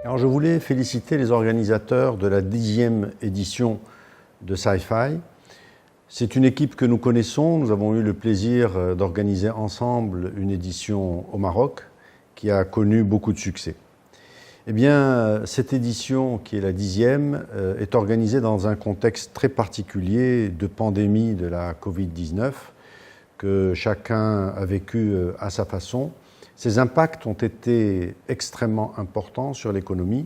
Alors, je voulais féliciter les organisateurs de la 10e édition de Sci-Fi. C'est une équipe que nous connaissons. Nous avons eu le plaisir d'organiser ensemble une édition au Maroc qui a connu beaucoup de succès. Eh bien, cette édition, qui est la 10e, est organisée dans un contexte très particulier de pandémie de la Covid-19 que chacun a vécu à sa façon. Ces impacts ont été extrêmement importants sur l'économie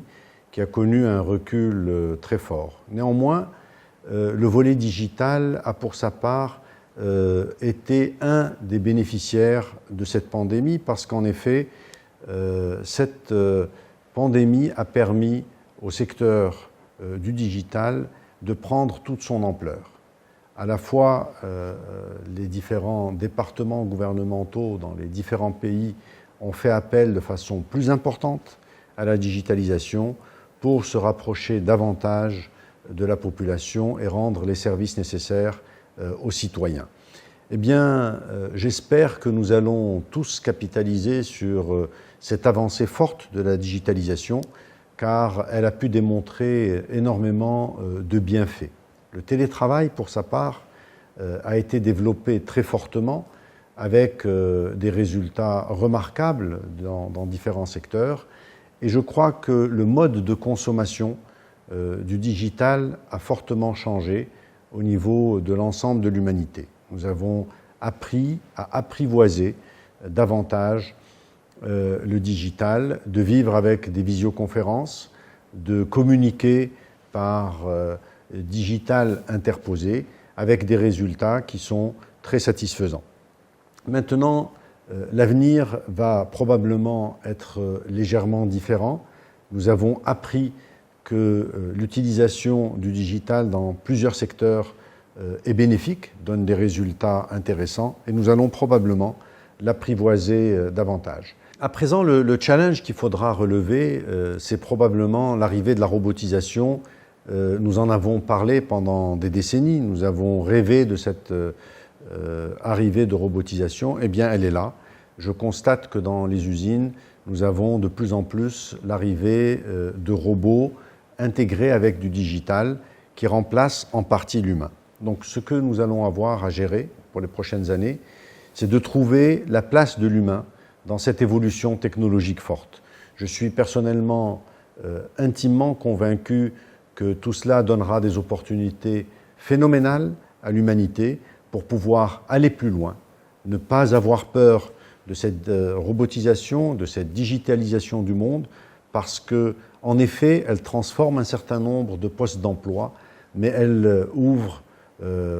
qui a connu un recul très fort. Néanmoins, le volet digital a pour sa part été un des bénéficiaires de cette pandémie parce qu'en effet, cette pandémie a permis au secteur du digital de prendre toute son ampleur. À la fois, les différents départements gouvernementaux dans les différents pays ont fait appel de façon plus importante à la digitalisation pour se rapprocher davantage de la population et rendre les services nécessaires aux citoyens. Eh bien, j'espère que nous allons tous capitaliser sur cette avancée forte de la digitalisation, car elle a pu démontrer énormément de bienfaits. Le télétravail, pour sa part, a été développé très fortement, avec des résultats remarquables dans différents secteurs. Et je crois que le mode de consommation du digital a fortement changé au niveau de l'ensemble de l'humanité. Nous avons appris à apprivoiser davantage le digital, de vivre avec des visioconférences, de communiquer par digital interposé, avec des résultats qui sont très satisfaisants. Maintenant, l'avenir va probablement être légèrement différent. Nous avons appris que l'utilisation du digital dans plusieurs secteurs est bénéfique, donne des résultats intéressants, et nous allons probablement l'apprivoiser davantage. À présent, le challenge qu'il faudra relever, c'est probablement l'arrivée de la robotisation. Nous en avons parlé pendant des décennies, nous avons rêvé de cette arrivée de robotisation. Eh bien, elle est là. Je constate que dans les usines, nous avons de plus en plus l'arrivée de robots intégrés avec du digital qui remplacent en partie l'humain. Donc, ce que nous allons avoir à gérer pour les prochaines années, c'est de trouver la place de l'humain dans cette évolution technologique forte. Je suis personnellement intimement convaincu que tout cela donnera des opportunités phénoménales à l'humanité pour pouvoir aller plus loin, ne pas avoir peur de cette robotisation, de cette digitalisation du monde, parce que, en effet, elle transforme un certain nombre de postes d'emploi, mais elle ouvre,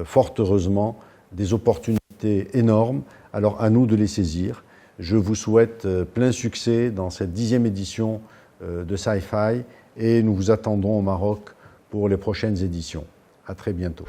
fort heureusement, des opportunités énormes. Alors, à nous de les saisir. Je vous souhaite plein succès dans cette 10e édition de Sci-Fi et nous vous attendons au Maroc pour les prochaines éditions. À très bientôt.